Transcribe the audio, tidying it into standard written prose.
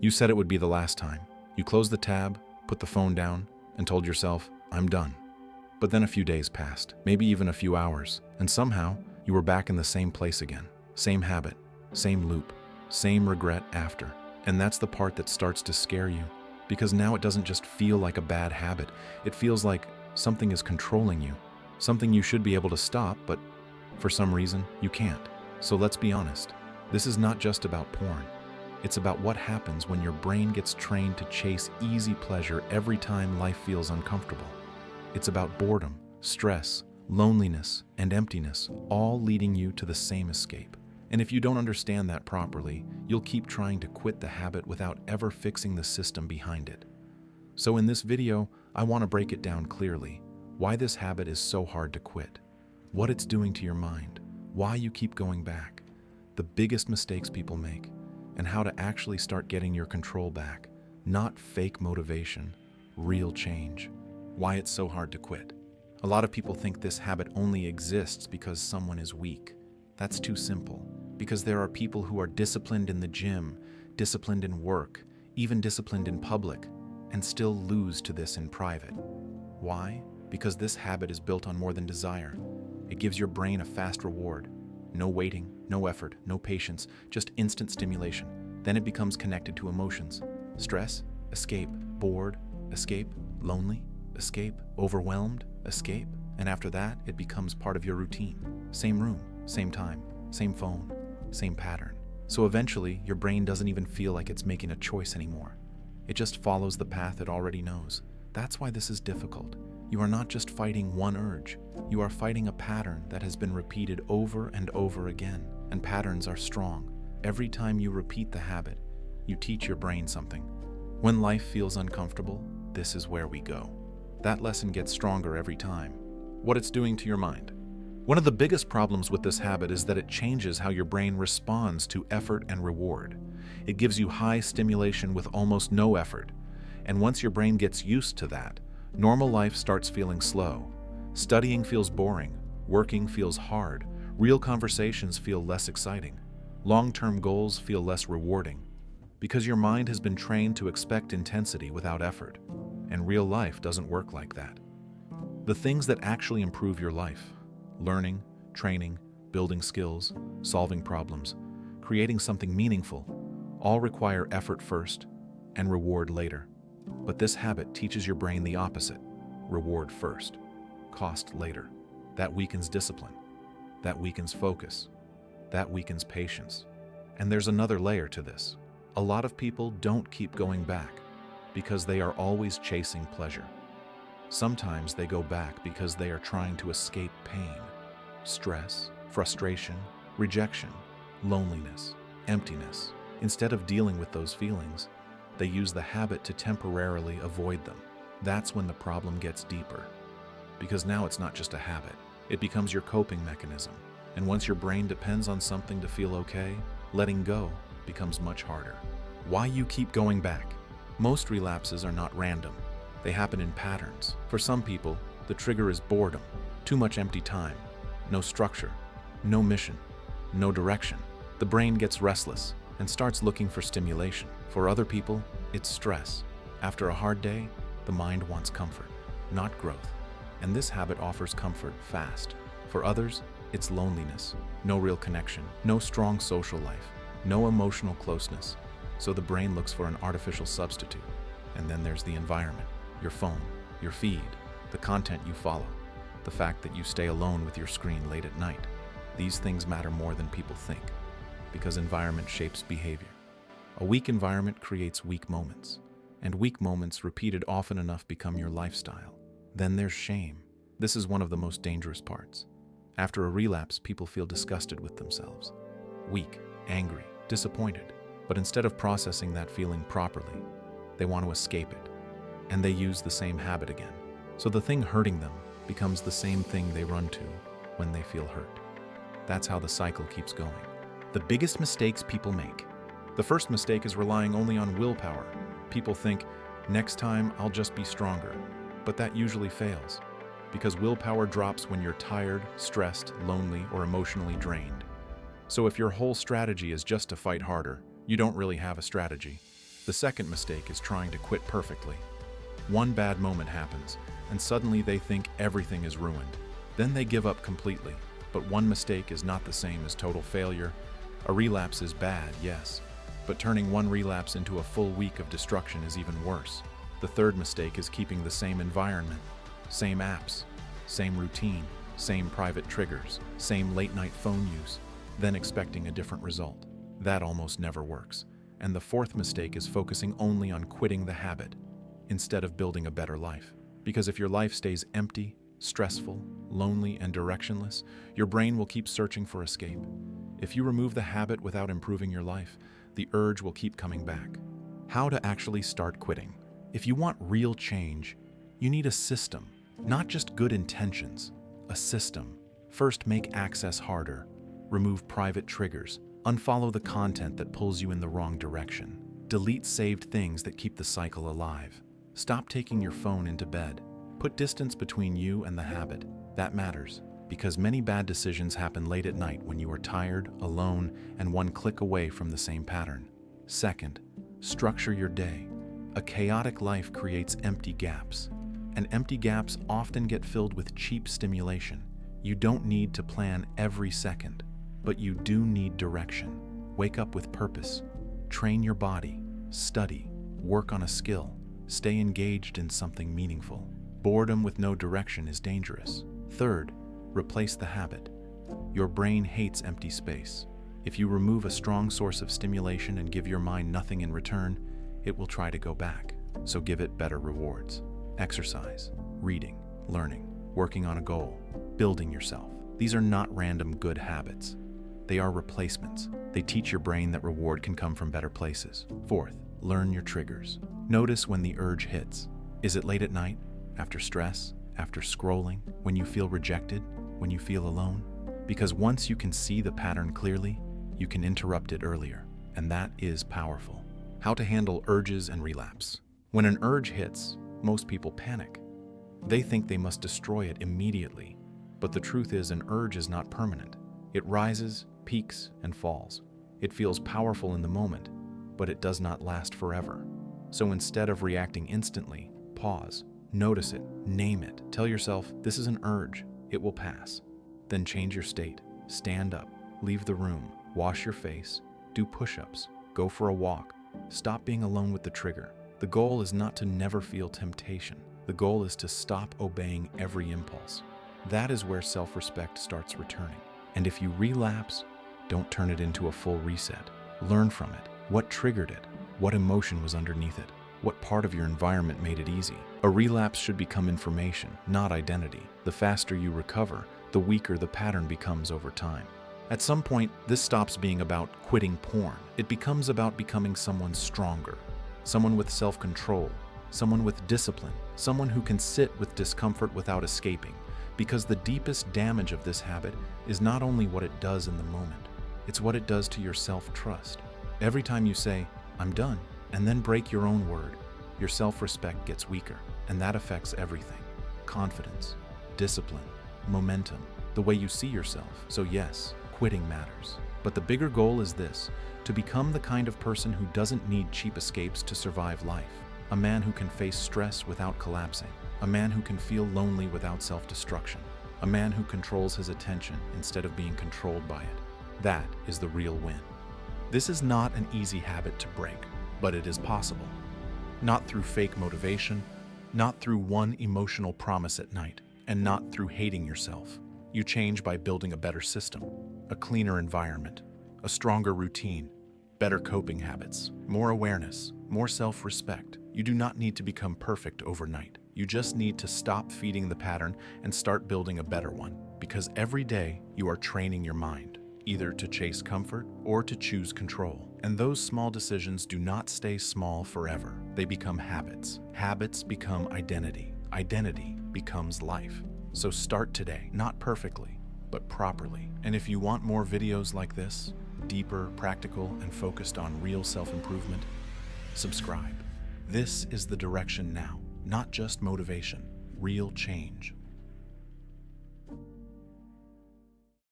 You said it would be the last time. You closed the tab, put the phone down, and told yourself, I'm done. But then a few days passed, maybe even a few hours, and somehow you were back in the same place again. Same habit, same loop, same regret after. And that's the part that starts to scare you, because now it doesn't just feel like a bad habit. It feels like something is controlling you, something you should be able to stop, but for some reason, you can't. So let's be honest, this is not just about porn. It's about what happens when your brain gets trained to chase easy pleasure every time life feels uncomfortable. It's about boredom, stress, loneliness, and emptiness, all leading you to the same escape. And if you don't understand that properly, you'll keep trying to quit the habit without ever fixing the system behind it. So in this video, I want to break it down clearly, why this habit is so hard to quit, what it's doing to your mind, why you keep going back, the biggest mistakes people make, and how to actually start getting your control back. Not fake motivation, real change. Why it's so hard to quit. A lot of people think this habit only exists because someone is weak. That's too simple, because there are people who are disciplined in the gym, disciplined in work, even disciplined in public, and still lose to this in private. Why? Because this habit is built on more than desire. It gives your brain a fast reward. No waiting, no effort, no patience, just instant stimulation. Then it becomes connected to emotions. Stress, escape, bored, escape, lonely, escape, overwhelmed, escape. And after that, it becomes part of your routine. Same room, same time, same phone, same pattern. So eventually, your brain doesn't even feel like it's making a choice anymore. It just follows the path it already knows. That's why this is difficult. You are not just fighting one urge. You are fighting a pattern that has been repeated over and over again. And patterns are strong. Every time you repeat the habit, you teach your brain something. When life feels uncomfortable, this is where we go. That lesson gets stronger every time. What it's doing to your mind. One of the biggest problems with this habit is that it changes how your brain responds to effort and reward. It gives you high stimulation with almost no effort. And once your brain gets used to that, normal life starts feeling slow. Studying feels boring. Working feels hard. Real conversations feel less exciting. Long-term goals feel less rewarding. Because your mind has been trained to expect intensity without effort. And real life doesn't work like that. The things that actually improve your life, learning, training, building skills, solving problems, creating something meaningful, all require effort first and reward later. But this habit teaches your brain the opposite: reward first, cost later. That weakens discipline. That weakens focus. That weakens patience. And there's another layer to this. A lot of people don't keep going back because they are always chasing pleasure. Sometimes they go back because they are trying to escape pain, stress, frustration, rejection, loneliness, emptiness. Instead of dealing with those feelings, they use the habit to temporarily avoid them. That's when the problem gets deeper. Because now it's not just a habit, it becomes your coping mechanism. And once your brain depends on something to feel okay, letting go becomes much harder. Why you keep going back? Most relapses are not random. They happen in patterns. For some people, the trigger is boredom, too much empty time, no structure, no mission, no direction. The brain gets restless and starts looking for stimulation. For other people, it's stress. After a hard day, the mind wants comfort, not growth. And this habit offers comfort fast. For others, it's loneliness, no real connection, no strong social life, no emotional closeness. So the brain looks for an artificial substitute. And then there's the environment, your phone, your feed, the content you follow, the fact that you stay alone with your screen late at night. These things matter more than people think, because environment shapes behavior. A weak environment creates weak moments, and weak moments repeated often enough become your lifestyle. Then there's shame. This is one of the most dangerous parts. After a relapse, people feel disgusted with themselves, weak, angry, disappointed. But instead of processing that feeling properly, they want to escape it, and they use the same habit again. So the thing hurting them becomes the same thing they run to when they feel hurt. That's how the cycle keeps going. The biggest mistakes people make. The first mistake is relying only on willpower. People think, next time I'll just be stronger. But that usually fails, because willpower drops when you're tired, stressed, lonely, or emotionally drained. So if your whole strategy is just to fight harder, you don't really have a strategy. The second mistake is trying to quit perfectly. One bad moment happens, and suddenly they think everything is ruined. Then they give up completely. But one mistake is not the same as total failure. A relapse is bad, yes, but turning one relapse into a full week of destruction is even worse. The third mistake is keeping the same environment, same apps, same routine, same private triggers, same late-night phone use, then expecting a different result. That almost never works. And the fourth mistake is focusing only on quitting the habit instead of building a better life. Because if your life stays empty, stressful, lonely, and directionless, your brain will keep searching for escape. If you remove the habit without improving your life, the urge will keep coming back. How to actually start quitting? If you want real change, you need a system, not just good intentions. A system. First, make access harder. Remove private triggers. Unfollow the content that pulls you in the wrong direction. Delete saved things that keep the cycle alive. Stop taking your phone into bed. Put distance between you and the habit. That matters, because many bad decisions happen late at night when you are tired, alone, and one click away from the same pattern. Second, structure your day. A chaotic life creates empty gaps, and empty gaps often get filled with cheap stimulation. You don't need to plan every second, but you do need direction. Wake up with purpose. Train your body. Study. Work on a skill. Stay engaged in something meaningful. Boredom with no direction is dangerous. Third, replace the habit. Your brain hates empty space. If you remove a strong source of stimulation and give your mind nothing in return, it will try to go back. So give it better rewards. Exercise, reading, learning, working on a goal, building yourself. These are not random good habits. They are replacements. They teach your brain that reward can come from better places. Fourth, learn your triggers. Notice when the urge hits. Is it late at night? After stress? After scrolling? When you feel rejected? When you feel alone? Because once you can see the pattern clearly, you can interrupt it earlier, and that is powerful. How to handle urges and relapse. When an urge hits, most people panic. They think they must destroy it immediately, but the truth is an urge is not permanent. It rises, peaks, and falls. It feels powerful in the moment, but it does not last forever. So instead of reacting instantly, pause. Notice it, name it, tell yourself, this is an urge, it will pass. Then change your state, stand up, leave the room, wash your face, do push-ups, go for a walk, stop being alone with the trigger. The goal is not to never feel temptation. The goal is to stop obeying every impulse. That is where self-respect starts returning. And if you relapse, don't turn it into a full reset. Learn from it. What triggered it? What emotion was underneath it? What part of your environment made it easy? A relapse should become information, not identity. The faster you recover, the weaker the pattern becomes over time. At some point, this stops being about quitting porn. It becomes about becoming someone stronger, someone with self-control, someone with discipline, someone who can sit with discomfort without escaping. Because the deepest damage of this habit is not only what it does in the moment, it's what it does to your self-trust. Every time you say, "I'm done," and then break your own word, your self-respect gets weaker, and that affects everything. Confidence, discipline, momentum, the way you see yourself. So yes, quitting matters. But the bigger goal is this, to become the kind of person who doesn't need cheap escapes to survive life. A man who can face stress without collapsing. A man who can feel lonely without self-destruction. A man who controls his attention instead of being controlled by it. That is the real win. This is not an easy habit to break, but it is possible. Not through fake motivation, not through one emotional promise at night, and not through hating yourself. You change by building a better system, a cleaner environment, a stronger routine, better coping habits, more awareness, more self-respect. You do not need to become perfect overnight. You just need to stop feeding the pattern and start building a better one, because every day you are training your mind, either to chase comfort or to choose control. And those small decisions do not stay small forever. They become habits. Habits become identity. Identity becomes life. So start today, not perfectly, but properly. And if you want more videos like this, deeper, practical, and focused on real self-improvement, subscribe. This is the direction now, not just motivation, real change.